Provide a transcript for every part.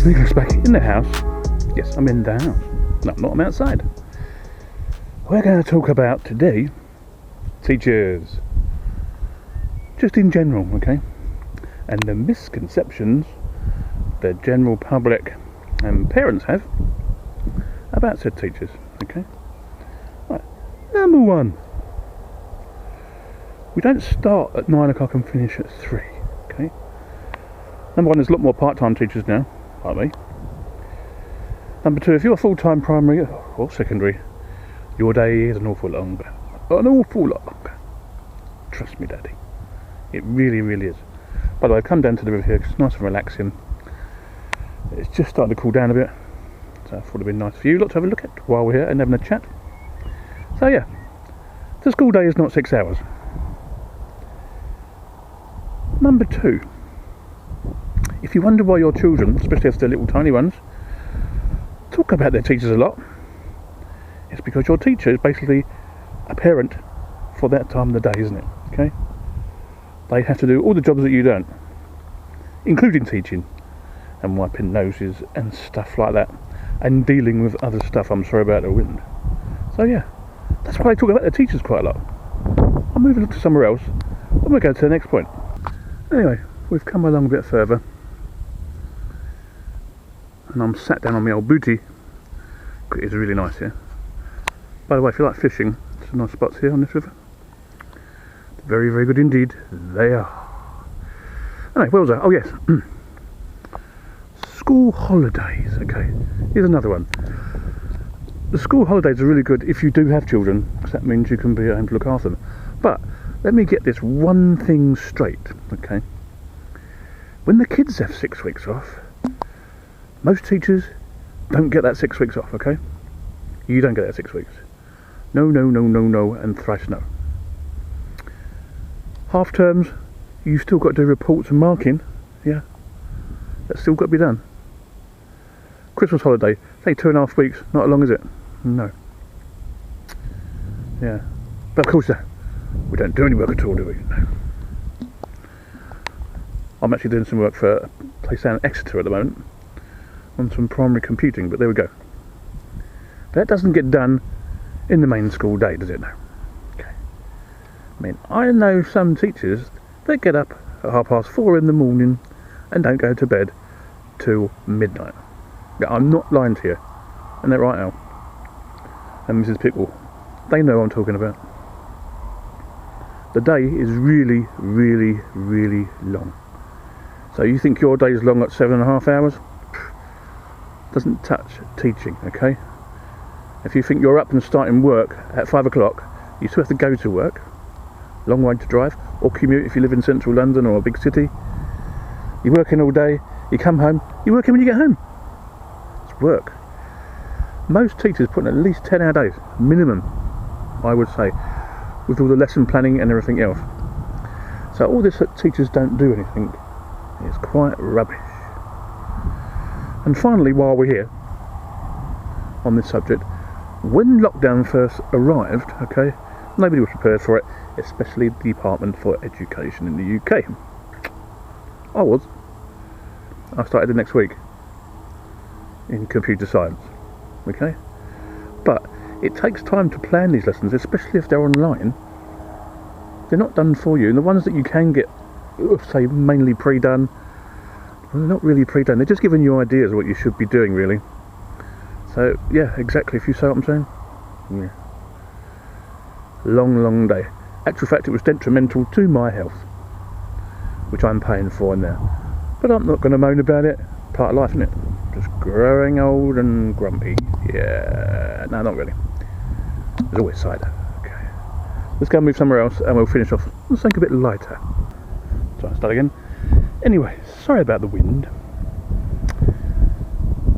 SneekyLinux back in the house. Yes, I'm in the house. No, I'm not, I'm outside. We're going to talk about today teachers. Just in general, okay? And the misconceptions the general public and parents have about said teachers, okay? Right. Number one, we don't start at 9 o'clock and finish at 3, okay? Number one, there's a lot more part-time teachers now, like me. Number two, if you're full-time primary or secondary, your day is an awful lot longer. An awful lot longer. Trust me, Daddy. It really, really is. By the way, I've come down to the river here, it's nice and relaxing. It's just starting to cool down a bit, so I thought it'd be nice for you lot to have a look at while we're here and having a chat. So yeah, the school day is not 6 hours. Number two, if you wonder why your children, especially if they're little tiny ones, talk about their teachers a lot, it's because your teacher is basically a parent for that time of the day, isn't it? Okay? They have to do all the jobs that you don't, including teaching and wiping noses and stuff like that, and dealing with other stuff. I'm sorry about the wind. So yeah, that's why I talk about their teachers quite a lot. I'll move on to somewhere else and we'll go to the next point. Anyway, we've come along a bit further and I'm sat down on my old booty. It's really nice here. By the way, if you like fishing, there's some nice spots here on this river. Very, very good indeed. They are. Anyway, where was I? Oh yes. School holidays. Okay, here's another one. The school holidays are really good if you do have children, because that means you can be at home to look after them. But let me get this one thing straight, okay? When the kids have 6 weeks off, most teachers don't get that 6 weeks off, okay? You don't get that 6 weeks. No, no, no, no, no, and thrice no. Half terms, you've still got to do reports and marking, yeah? That's still got to be done. Christmas holiday, say 2.5 weeks, not long is it? No. Yeah. But of course, we don't do any work at all, do we? No. I'm actually doing some work for a place down in Exeter at the moment on some primary computing, but there we go. That doesn't get done in the main school day, does it? No. Okay. I mean, I know some teachers that get up at 4:30 in the morning and don't go to bed till midnight. Yeah, I'm not lying to you. And they're right, Al and Mrs. Pickle. They know what I'm talking about. The day is really, really, really long. So you think your day is long at 7.5 hours? Doesn't touch teaching, okay? If you think you're up and starting work at 5 o'clock, you still have to go to work. Long way to drive, or commute if you live in central London or a big city. You're working all day, you come home, you're working when you get home. It's work. Most teachers put in at least 10-hour days, minimum, I would say, with all the lesson planning and everything else. So all this that teachers don't do anything is quite rubbish. And finally, while we're here on this subject, when lockdown first arrived, okay, nobody was prepared for it, especially the Department for Education in the UK. I was. I started the next week in computer science, okay? But it takes time to plan these lessons, especially if they're online. They're not done for you, and the ones that you can get, say, mainly pre-done, well, they're not really pre-done, they're just giving you ideas of what you should be doing, really. So, yeah, exactly, if you say what I'm saying. Yeah. Long, long day. Actual fact, it was detrimental to my health, which I'm paying for now. But I'm not going to moan about it. Part of life, isn't it? Just growing old and grumpy. Yeah, no, not really. There's always cider. Okay. Let's go and move somewhere else and we'll finish off on something a bit lighter. So I'll start again. Anyway, sorry about the wind.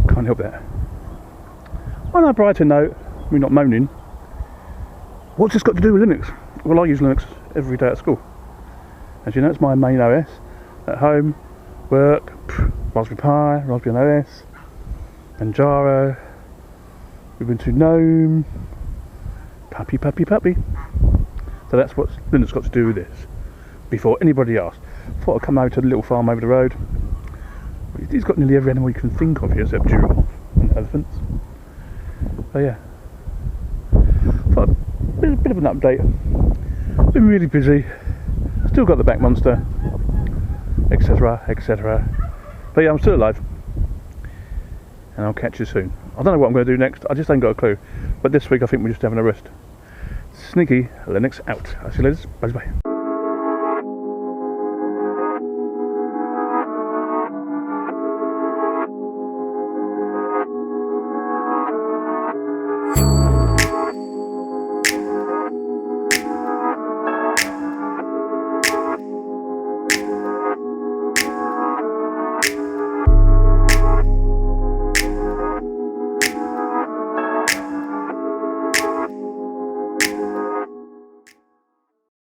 Can't help that. On a brighter note, we're not moaning. What's this got to do with Linux? Well, I use Linux every day at school. As you know, it's my main OS. At home, work, Raspberry Pi, Raspberry OS, Manjaro, Ubuntu GNOME, puppy. So that's what Linux got to do with this. Before anybody else. Thought I'd come over to the little farm over the road. We He's got nearly every animal you can think of here except giraffe and elephants. So yeah, thought a bit of an update. Been really busy. Still got the back monster, etc, etc. But yeah, I'm still alive. And I'll catch you soon. I don't know what I'm going to do next. I just ain't got a clue. But this week I think we're just having a rest. Sneaky Linux out. I'll see you later. Bye bye.